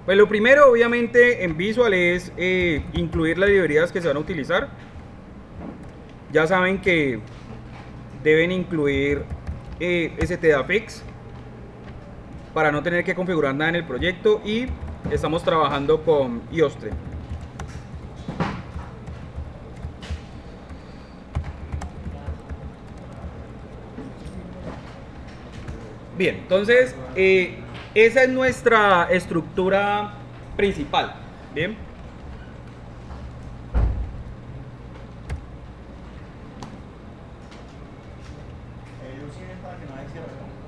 Pues lo primero, obviamente, en Visual es incluir las librerías que se van a utilizar. Ya saben que deben incluir stdafix para no tener que configurar nada en el proyecto, y estamos trabajando con iostream. Bien, entonces esa es nuestra estructura principal. Bien.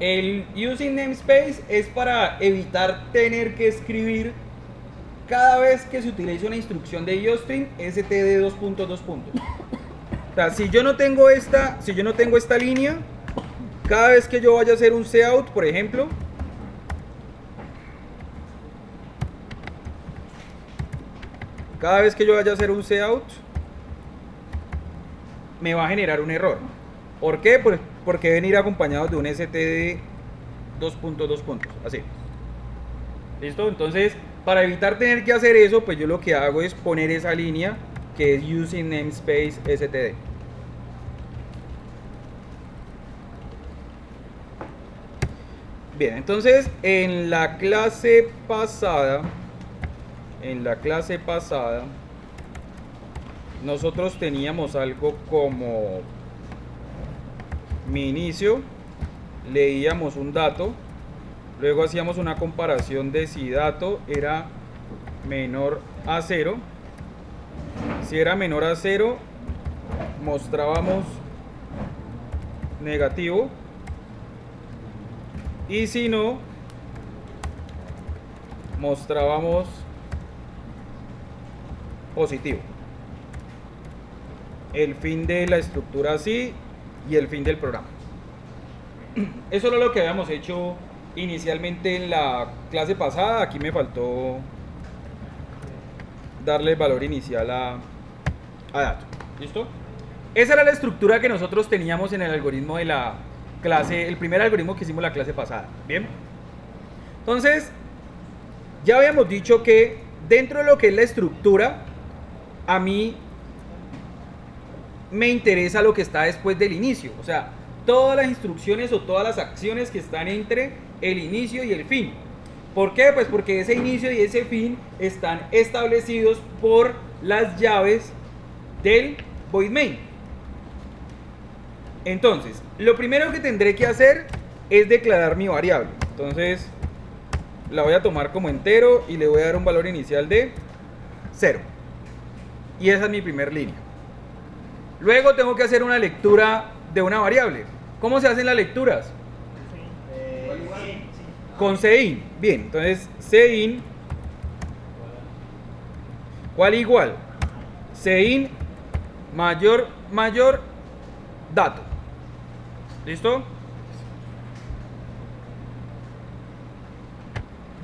El using namespace es para evitar tener que escribir cada vez que se utiliza una instrucción de iostream std 2.2. O sea, si yo no tengo esta línea, cada vez que yo vaya a hacer un cout, por ejemplo, me va a generar un error. ¿Por qué? Porque deben ir acompañados de un std 2.2 puntos, así. ¿Listo? Entonces, para evitar tener que hacer eso, pues yo lo que hago es poner esa línea que es using namespace std. Bien, entonces en la clase pasada nosotros teníamos algo como mi inicio, leíamos un dato, luego hacíamos una comparación de si dato era menor a 0. Si era menor a 0, mostrábamos negativo, y si no, mostrábamos positivo. El fin de la estructura así y el fin del programa. Eso era lo que habíamos hecho inicialmente en la clase pasada. Aquí me faltó darle el valor inicial a dato. ¿Listo? Esa era la estructura que nosotros teníamos en el algoritmo de la clase, el primer algoritmo que hicimos la clase pasada. Bien. Entonces, ya habíamos dicho que dentro de lo que es la estructura, a mí me interesa lo que está después del inicio. O sea, todas las instrucciones o todas las acciones que están entre el inicio y el fin. ¿Por qué? Pues porque ese inicio y ese fin están establecidos por las llaves del void main. Entonces, lo primero que tendré que hacer es declarar mi variable. Entonces, la voy a tomar como entero y le voy a dar un valor inicial de 0. Y esa es mi primer línea. Luego tengo que hacer una lectura de una variable. ¿Cómo se hacen las lecturas? Con cin. Bien, entonces cin, ¿cuál igual? Cin mayor dato. ¿Listo?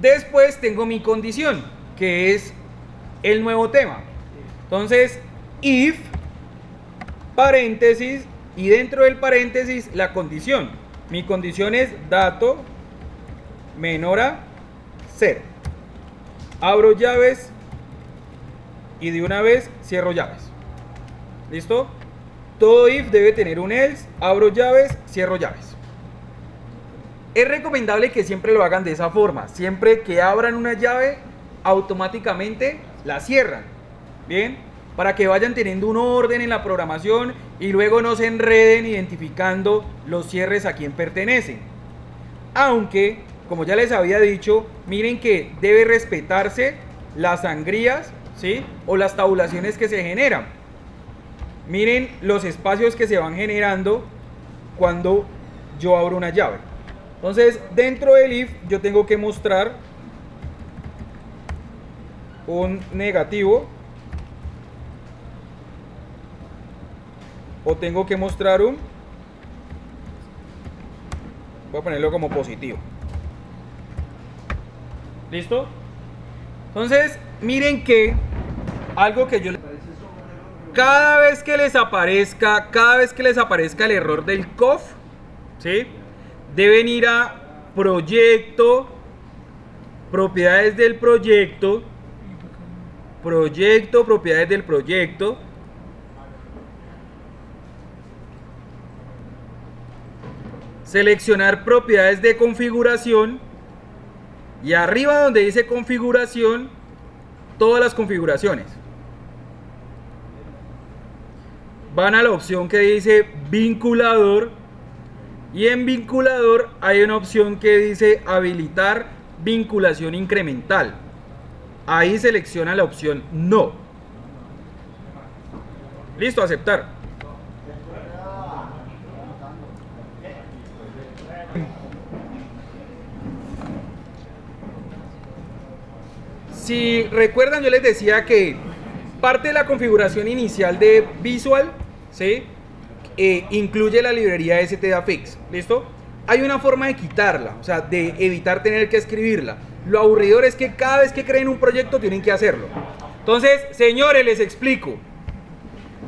Después tengo mi condición, que es el nuevo tema. Entonces, if, paréntesis, y dentro del paréntesis la condición. Mi condición es dato menor a 0. Abro llaves y de una vez cierro llaves. ¿Listo? Todo if debe tener un else. Abro llaves, cierro llaves. Es recomendable que siempre lo hagan de esa forma. Siempre que abran una llave, automáticamente la cierran. Bien, para que vayan teniendo un orden en la programación y luego no se enreden identificando los cierres a quién pertenecen. Aunque, como ya les había dicho, miren que debe respetarse las sangrías, ¿sí? O las tabulaciones que se generan. Miren los espacios que se van generando cuando yo abro una llave. Entonces, dentro del if yo tengo que mostrar un negativo o tengo que mostrar un, voy a ponerlo como positivo. ¿Listo? Entonces, miren que algo que yo cada vez que les aparezca el error del COF, ¿sí? Deben ir a proyecto, propiedades del proyecto, propiedades del proyecto, seleccionar propiedades de configuración y arriba donde dice configuración, todas las configuraciones. Van a la opción que dice vinculador y en vinculador hay una opción que dice habilitar vinculación incremental. Ahí selecciona la opción no. Listo, aceptar. Si recuerdan, yo les decía que parte de la configuración inicial de Visual, ¿sí? Incluye la librería stdafix, ¿listo? Hay una forma de quitarla, o sea, de evitar tener que escribirla. Lo aburridor es que cada vez que creen un proyecto tienen que hacerlo. Entonces, señores, les explico.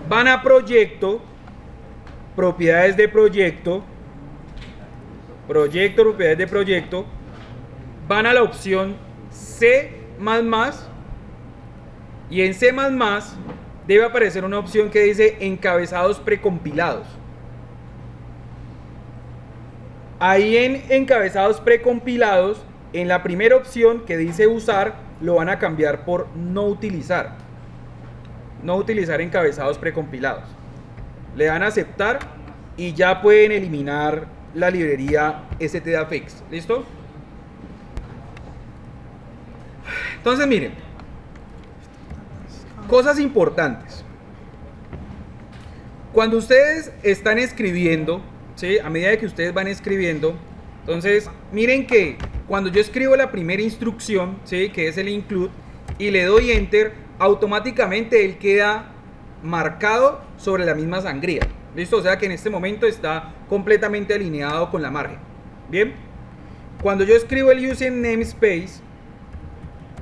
Van a proyecto, propiedades de proyecto, propiedades de proyecto, van a la opción C++ y en C++ debe aparecer una opción que dice encabezados precompilados. Ahí en encabezados precompilados, en la primera opción que dice usar, lo van a cambiar por no utilizar. No utilizar encabezados precompilados. Le dan a aceptar y ya pueden eliminar la librería stdafix. ¿Listo? Entonces miren, cosas importantes. Cuando ustedes están escribiendo, ¿sí? A medida que ustedes van escribiendo, entonces miren que cuando yo escribo la primera instrucción, ¿sí? Que es el include, y le doy enter, automáticamente él queda marcado sobre la misma sangría. ¿Listo? O sea que en este momento está completamente alineado con la margen. Bien. Cuando yo escribo el using namespace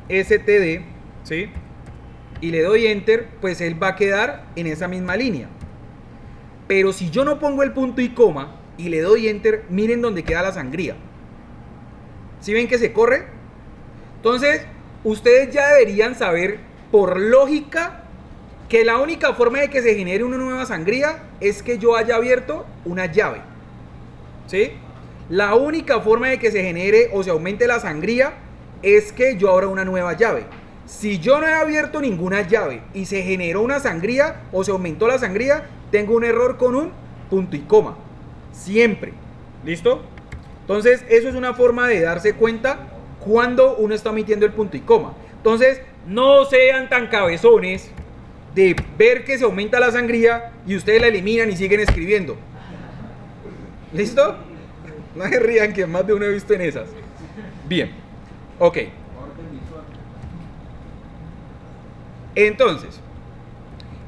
std, ¿sí? Y le doy enter, pues él va a quedar en esa misma línea. Pero si yo no pongo el punto y coma y le doy enter, miren dónde queda la sangría. ¿Sí ven que se corre? Entonces, ustedes ya deberían saber por lógica que la única forma de que se genere una nueva sangría es que yo haya abierto una llave. ¿Sí? La única forma de que se genere o se aumente la sangría es que yo abra una nueva llave. Si yo no he abierto ninguna llave y se generó una sangría o se aumentó la sangría, tengo un error con un punto y coma. Siempre. ¿Listo? Entonces, eso es una forma de darse cuenta cuando uno está omitiendo el punto y coma. Entonces, no sean tan cabezones de ver que se aumenta la sangría y ustedes la eliminan y siguen escribiendo. ¿Listo? No se rían, que más de uno he visto en esas. Bien. Ok. Entonces,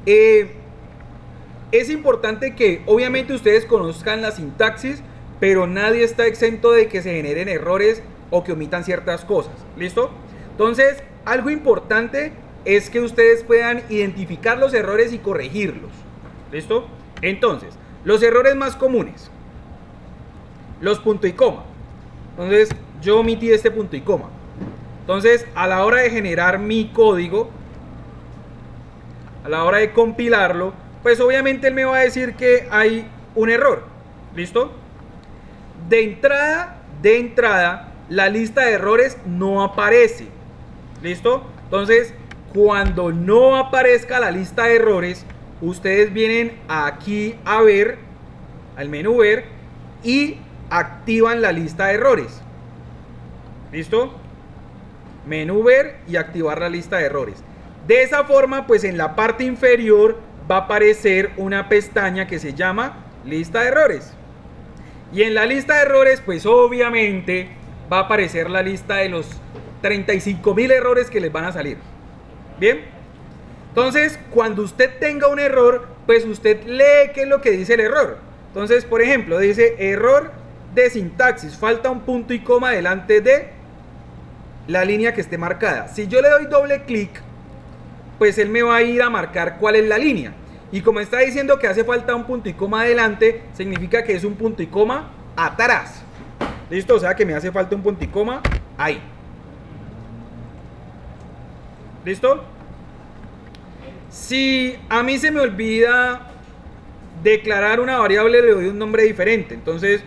es importante que obviamente ustedes conozcan la sintaxis, pero nadie está exento de que se generen errores o que omitan ciertas cosas. ¿Listo? Entonces, algo importante es que ustedes puedan identificar los errores y corregirlos. ¿Listo? Entonces, los errores más comunes. Los punto y coma. Entonces, yo omití este punto y coma. Entonces, a la hora de generar mi código, a la hora de compilarlo, pues obviamente él me va a decir que hay un error. ¿Listo? De entrada, la lista de errores no aparece. ¿Listo? Entonces, cuando no aparezca la lista de errores, ustedes vienen aquí a ver, al menú ver, y activan la lista de errores. ¿Listo? Menú ver y activar la lista de errores. De esa forma, pues en la parte inferior va a aparecer una pestaña que se llama lista de errores. Y en la lista de errores, pues obviamente va a aparecer la lista de los 35.000 errores que les van a salir. Bien. Entonces, cuando usted tenga un error, pues usted lee qué es lo que dice el error. Entonces, por ejemplo, dice error de sintaxis, falta un punto y coma delante de la línea que esté marcada. Si yo le doy doble clic, pues él me va a ir a marcar cuál es la línea. Y como está diciendo que hace falta un punto y coma adelante, significa que es un punto y coma atrás. ¿Listo? O sea que me hace falta un punto y coma ahí. ¿Listo? Si a mí se me olvida declarar una variable, le doy un nombre diferente. Entonces,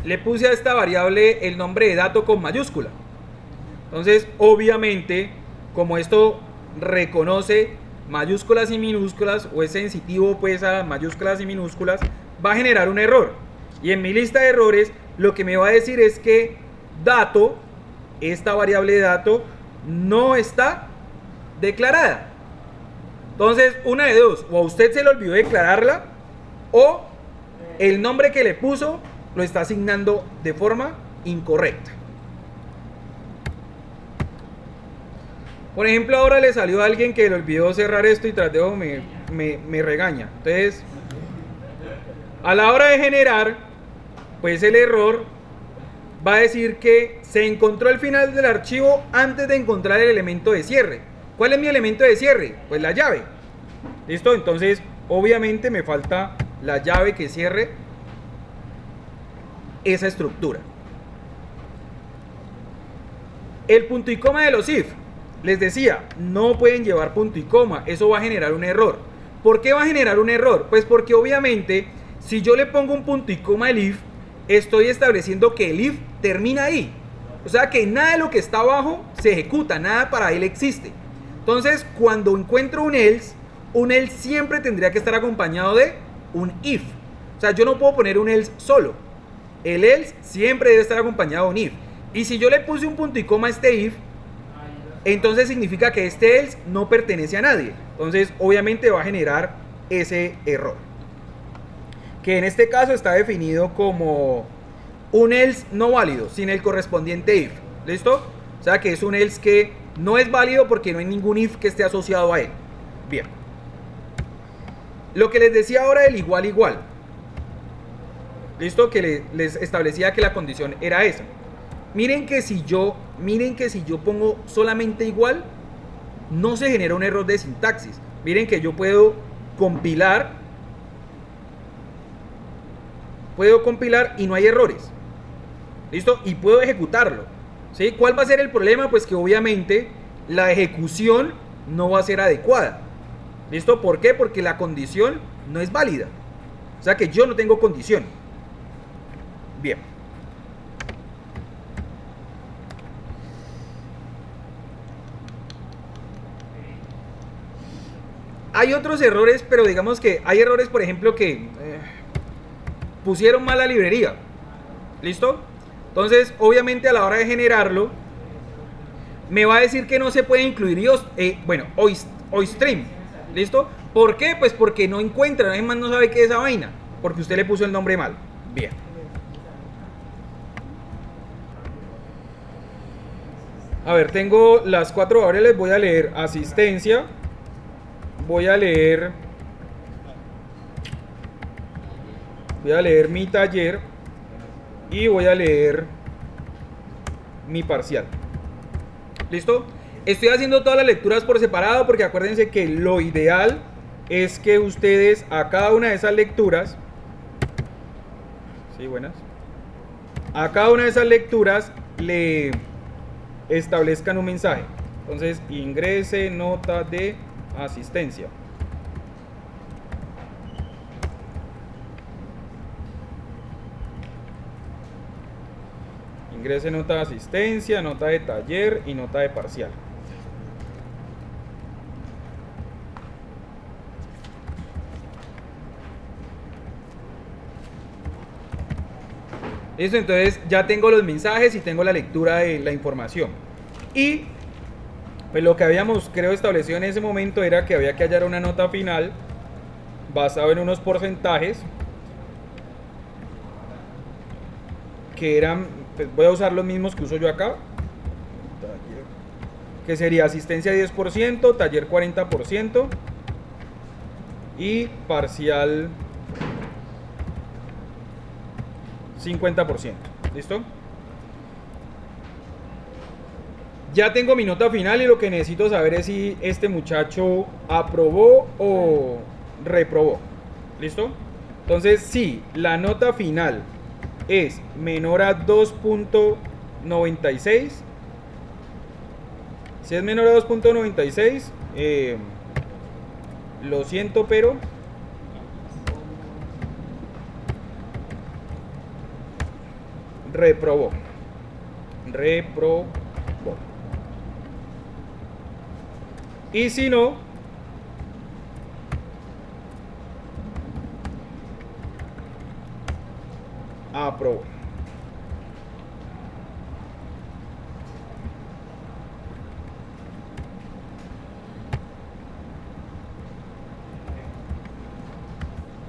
le puse a esta variable el nombre de dato con mayúscula. Entonces, obviamente, como esto reconoce mayúsculas y minúsculas, o es sensitivo pues a mayúsculas y minúsculas, va a generar un error. Y en mi lista de errores, lo que me va a decir es que dato, esta variable de dato, no está declarada. Entonces, una de dos: o a usted se le olvidó declararla, o el nombre que le puso lo está asignando de forma incorrecta. Por ejemplo, ahora le salió a alguien que le olvidó cerrar esto y tras de eso me regaña. Entonces, a la hora de generar, pues el error va a decir que se encontró el final del archivo antes de encontrar el elemento de cierre. ¿Cuál es mi elemento de cierre? Pues la llave. ¿Listo? Entonces, obviamente me falta la llave que cierre esa estructura. El punto y coma de los if. Les decía, no pueden llevar punto y coma. Eso va a generar un error. ¿Por qué va a generar un error? Pues porque obviamente, si yo le pongo un punto y coma al if, estoy estableciendo que el if termina ahí. O sea que nada de lo que está abajo se ejecuta, nada para él existe. Entonces, cuando encuentro un else siempre tendría que estar acompañado de un if. O sea, yo no puedo poner un else solo. El else siempre debe estar acompañado de un if. Y si yo le puse un punto y coma a este if, entonces significa que este else no pertenece a nadie. Entonces, obviamente va a generar ese error, que en este caso está definido como un else no válido sin el correspondiente if. ¿Listo? O sea que es un else que no es válido porque no hay ningún if que esté asociado a él. Bien. Lo que les decía ahora del igual igual. ¿Listo? Que les establecía que la condición era esa. Miren que si yo pongo solamente igual, no se genera un error de sintaxis. Miren que yo puedo compilar y no hay errores. ¿Listo? Y puedo ejecutarlo. ¿Sí? ¿Cuál va a ser el problema? Pues que obviamente la ejecución no va a ser adecuada. ¿Listo? ¿Por qué? Porque la condición no es válida. O sea que yo no tengo condición. Bien. Hay otros errores, pero digamos que hay errores, por ejemplo, que pusieron mal la librería. ¿Listo? Entonces, obviamente a la hora de generarlo, me va a decir que no se puede incluir OStream. ¿Listo? ¿Por qué? Pues porque no encuentra, nadie más no sabe qué es esa vaina, porque usted le puso el nombre mal. Bien. A ver, tengo las 4 variables, voy a leer asistencia, voy a leer mi taller y voy a leer mi parcial. ¿Listo? Estoy haciendo todas las lecturas por separado porque acuérdense que lo ideal es que ustedes a cada una de esas lecturas, sí, buenas, a cada una de esas lecturas le establezcan un mensaje. Entonces, ingrese nota de asistencia. Ingrese nota de asistencia, nota de taller y nota de parcial. Listo, entonces ya tengo los mensajes y tengo la lectura de la información. Y pues lo que habíamos, creo, establecido en ese momento era que había que hallar una nota final basada en unos porcentajes que eran, pues voy a usar los mismos que uso yo acá, que sería asistencia 10%, taller 40% y parcial 50%. ¿Listo? Ya tengo mi nota final y lo que necesito saber es si este muchacho aprobó o reprobó. ¿Listo? Entonces, si la nota final es menor a 2.96, Si es menor a 2.96, lo siento, pero reprobó. Y si no, aprobó.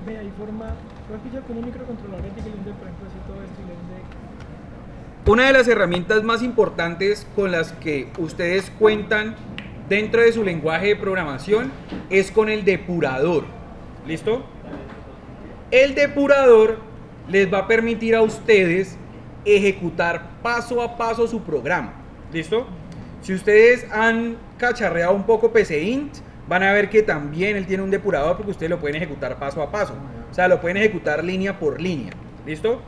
Ve, hay forma, creo que yo con un microcontrolador que le de, por ejemplo, así todo esto y le de... Una de las herramientas más importantes con las que ustedes cuentan dentro de su lenguaje de programación es con el depurador. ¿Listo? El depurador les va a permitir a ustedes ejecutar paso a paso su programa. ¿Listo? Si ustedes han cacharreado un poco PCInt, van a ver que también él tiene un depurador porque ustedes lo pueden ejecutar paso a paso. O sea, lo pueden ejecutar línea por línea. ¿Listo?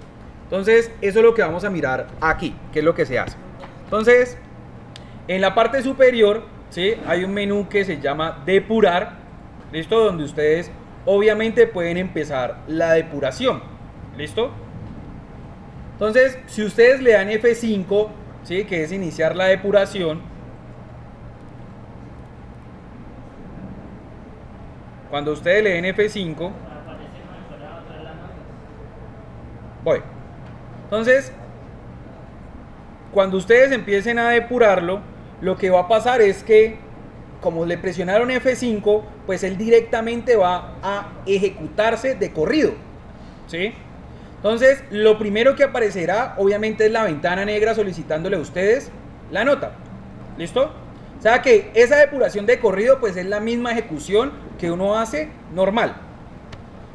Entonces, eso es lo que vamos a mirar aquí, que es lo que se hace. Entonces, en la parte superior, ¿sí?, hay un menú que se llama depurar, ¿listo? Donde ustedes obviamente pueden empezar la depuración, ¿listo? Entonces, si ustedes le dan F5, ¿sí?, que es iniciar la depuración, cuando ustedes le den F5, voy. Entonces, cuando ustedes empiecen a depurarlo, lo que va a pasar es que, como le presionaron F5, pues él directamente va a ejecutarse de corrido, ¿sí? Entonces, lo primero que aparecerá, obviamente, es la ventana negra solicitándole a ustedes la nota, ¿listo? O sea que esa depuración de corrido, pues es la misma ejecución que uno hace normal.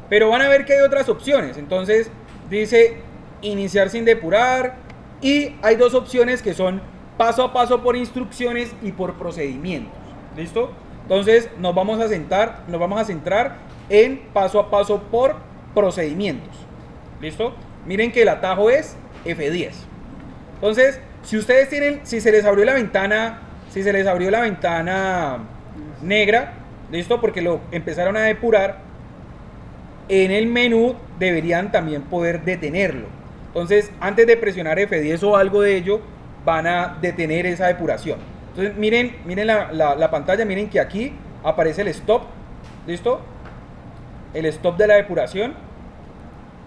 Pero van a ver que hay otras opciones. Entonces, dice iniciar sin depurar, y hay dos opciones que son paso a paso por instrucciones y por procedimientos. ¿Listo? Entonces nos vamos a centrar en paso a paso por procedimientos. ¿Listo? Miren que el atajo es F10. Entonces, si ustedes tienen, si se les abrió la ventana negra, ¿listo? Porque lo empezaron a depurar, en el menú deberían también poder detenerlo. Entonces, antes de presionar F10 o algo de ello, van a detener esa depuración. Entonces, miren la pantalla, miren que aquí aparece el stop, ¿listo? El stop de la depuración.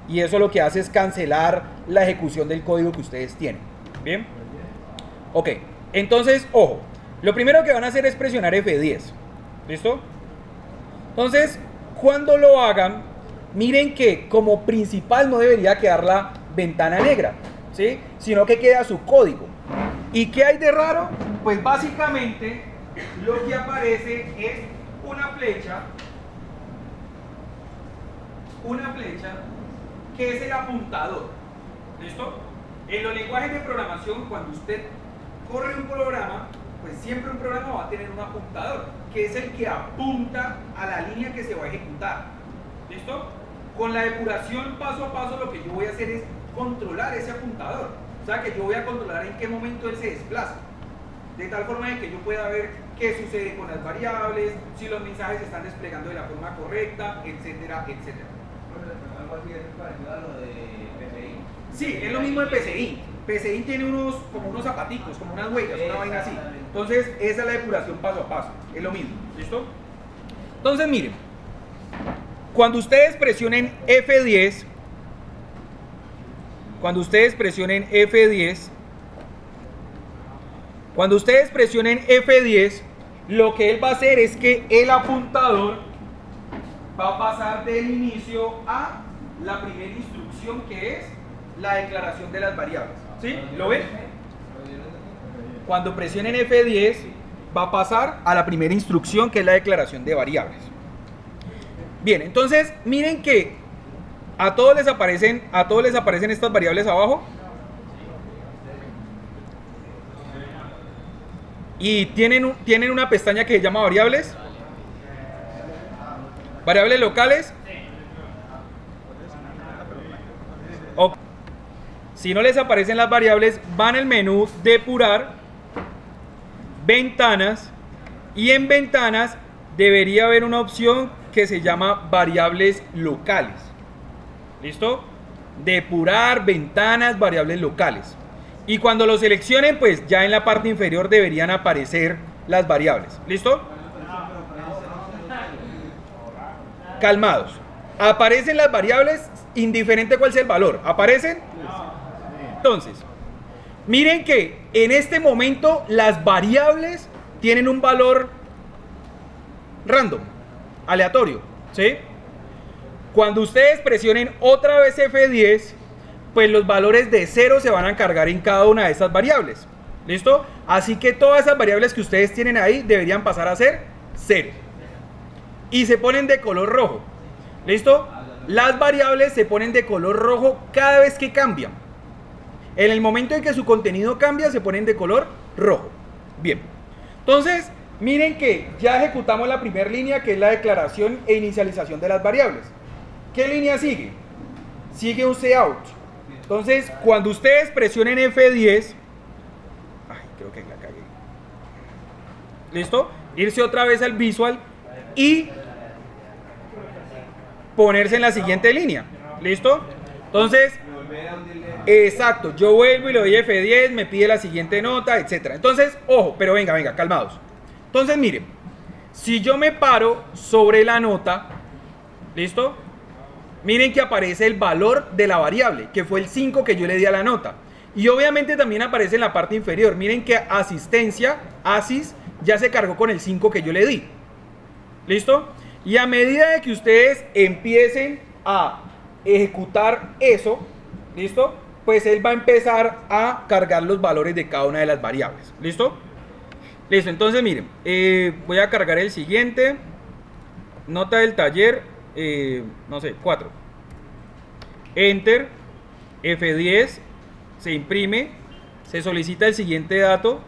Y eso lo que hace es cancelar la ejecución del código que ustedes tienen. ¿Bien? Ok, entonces, ojo. Lo primero que van a hacer es presionar F10. ¿Listo? Entonces, cuando lo hagan, miren que como principal no debería quedar la ventana negra, ¿sí?, sino que queda su código. ¿Y qué hay de raro? Pues básicamente lo que aparece es una flecha que es el apuntador. ¿Listo? En los lenguajes de programación, cuando usted corre un programa, pues siempre un programa va a tener un apuntador, que es el que apunta a la línea que se va a ejecutar. ¿Listo? Con la depuración paso a paso, lo que yo voy a hacer es controlar ese apuntador. O sea que yo voy a controlar en qué momento él se desplaza, de tal forma de que yo pueda ver qué sucede con las variables, si los mensajes se están desplegando de la forma correcta, etcétera, etcétera. ¿Algo así es parecido a lo de PCI? Sí, es lo mismo de PCI. PCI tiene como unos zapaticos, como unas huellas, una vaina así. Entonces, esa es la depuración paso a paso. Es lo mismo. ¿Listo? Entonces, miren. Cuando ustedes presionen F10, cuando ustedes presionen F10, lo que él va a hacer es que el apuntador va a pasar del inicio a la primera instrucción, que es la declaración de las variables. ¿Sí? ¿Lo ven? Cuando presionen F10, va a pasar a la primera instrucción, que es la declaración de variables. Bien, entonces miren que a todos les aparecen estas variables abajo. Y tienen una pestaña que se llama variables. Variables locales. O, si no les aparecen las variables, van al menú depurar ventanas, y en ventanas debería haber una opción que se llama variables locales. ¿Listo? Depurar, ventanas, variables locales. Y cuando lo seleccionen, pues ya en la parte inferior deberían aparecer las variables. ¿Listo? Calmados. Aparecen las variables indiferente cuál sea el valor. ¿Aparecen? Entonces, miren que en este momento las variables tienen un valor random, aleatorio, ¿sí? Cuando ustedes presionen otra vez F10, pues los valores de 0 se van a cargar en cada una de estas variables. ¿Listo? Así que todas esas variables que ustedes tienen ahí deberían pasar a ser 0. Y se ponen de color rojo. ¿Listo? Las variables se ponen de color rojo cada vez que cambian. En el momento en que su contenido cambia, se ponen de color rojo. Bien. Entonces, miren que ya ejecutamos la primera línea, que es la declaración e inicialización de las variables. ¿Qué línea sigue? Sigue un cout. Entonces, cuando ustedes presionen F10, creo que la cagué. ¿Listo? Irse otra vez al visual y ponerse en la siguiente línea. ¿Listo? Entonces, exacto, yo vuelvo y le doy F10, me pide la siguiente nota, etcétera. Entonces, ojo, pero venga, calmados. Entonces, miren, si yo me paro sobre la nota, ¿listo? Miren que aparece el valor de la variable, que fue el 5 que yo le di a la nota. Y obviamente también aparece en la parte inferior. Miren que asistencia, ASIS, ya se cargó con el 5 que yo le di. ¿Listo? Y a medida de que ustedes empiecen a ejecutar eso, ¿listo? Pues él va a empezar a cargar los valores de cada una de las variables. ¿Listo? Listo, entonces miren, voy a cargar el siguiente. Nota del taller, no sé, 4. Enter, F10, se imprime, se solicita el siguiente dato,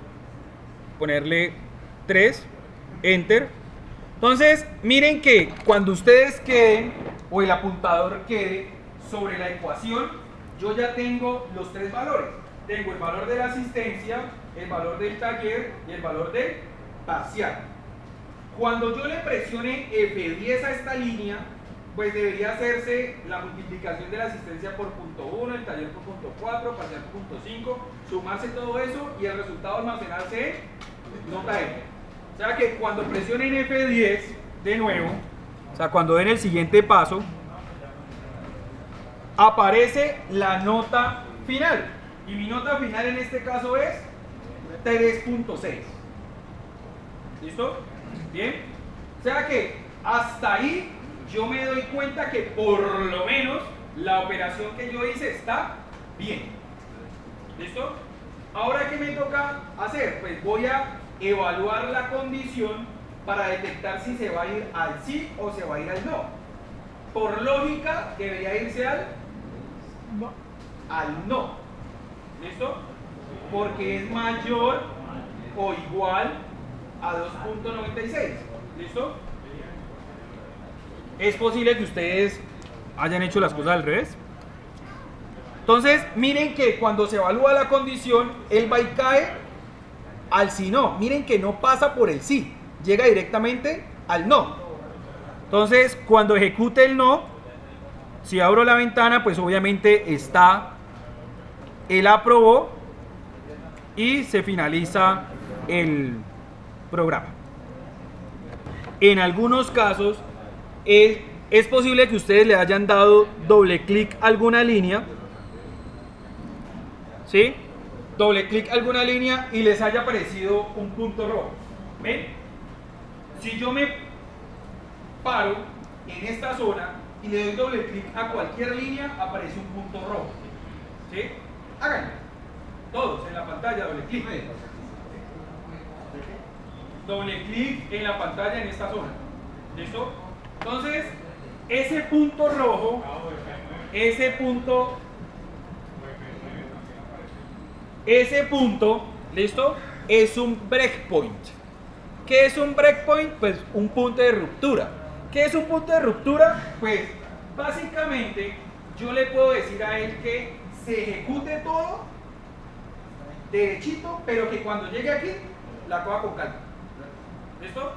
ponerle 3, Enter. Entonces, miren que cuando ustedes queden, o el apuntador quede sobre la ecuación, yo ya tengo los 3 valores. Tengo el valor de la asistencia, el valor del taller y el valor del parcial. Cuando yo le presione F10 a esta línea, pues debería hacerse la multiplicación de la asistencia por punto 1, el taller por punto 4, parcial por punto 5, sumarse todo eso y el resultado almacenarse en nota F. O sea que cuando presionen F10 de nuevo, o sea cuando den el siguiente paso, aparece la nota final. Y mi nota final en este caso es 3.6. ¿Listo? Bien. O sea que hasta ahí yo me doy cuenta que por lo menos la operación que yo hice está bien. ¿Listo? Ahora, ¿qué me toca hacer? Pues voy a evaluar la condición para detectar si se va a ir al sí o se va a ir al no. Por lógica, debería irse al no. ¿Listo? Porque es mayor o igual a 2.96. ¿Listo? Es posible que ustedes hayan hecho las cosas al revés. Entonces, miren que cuando se evalúa la condición, el va y cae al sí no. Miren que no pasa por el sí, llega directamente al no. Entonces, cuando ejecute el no, si abro la ventana, pues obviamente está el aprobó y se finaliza el programa. En algunos casos es posible que ustedes le hayan dado doble clic a alguna línea, ¿sí? Doble clic a alguna línea y les haya aparecido un punto rojo. ¿Ven? Si yo me paro en esta zona y le doy doble clic a cualquier línea, aparece un punto rojo. ¿Sí? Háganlo. Todos en la pantalla, doble clic. Doble clic en la pantalla en esta zona. ¿Listo? Entonces, ese punto rojo, ese punto, ¿listo? Es un breakpoint. ¿Qué es un breakpoint? Pues un punto de ruptura. ¿Qué es un punto de ruptura? Pues básicamente yo le puedo decir a él que se ejecute todo derechito, pero que cuando llegue aquí la coja con calma. ¿Listo?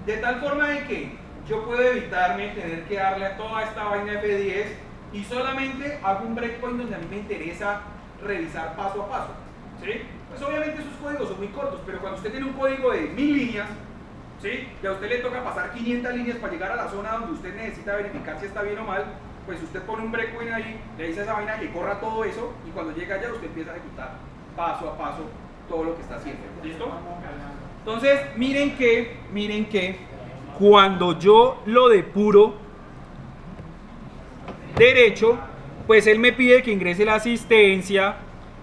De tal forma de que yo puedo evitarme tener que darle a toda esta vaina F10 y solamente hago un breakpoint donde a mí me interesa revisar paso a paso. ¿Sí? Pues obviamente esos códigos son muy cortos, pero cuando usted tiene un código de 1000 líneas, ¿sí? Y a usted le toca pasar 500 líneas para llegar a la zona donde usted necesita verificar si está bien o mal, pues usted pone un breakpoint ahí, le dice a esa vaina que corra todo eso y cuando llega allá usted empieza a ejecutar paso a paso todo lo que está haciendo. ¿Listo? Entonces, miren que cuando yo lo depuro derecho, pues él me pide que ingrese la asistencia,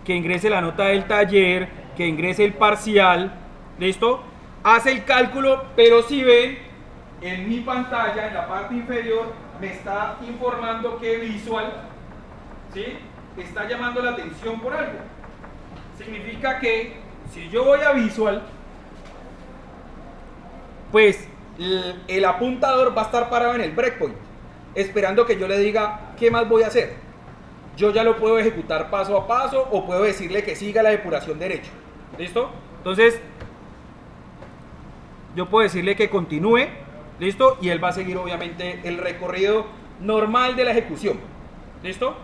que ingrese la nota del taller, que ingrese el parcial, ¿listo? Hace el cálculo, pero si ven, en mi pantalla, en la parte inferior, me está informando que Visual, ¿sí? Está llamando la atención por algo. Significa que si yo voy a Visual, pues el apuntador va a estar parado en el breakpoint, esperando que yo le diga qué más voy a hacer. Yo ya lo puedo ejecutar paso a paso o puedo decirle que siga la depuración derecho. ¿Listo? Entonces, yo puedo decirle que continúe, ¿listo? Y él va a seguir obviamente el recorrido normal de la ejecución. ¿Listo?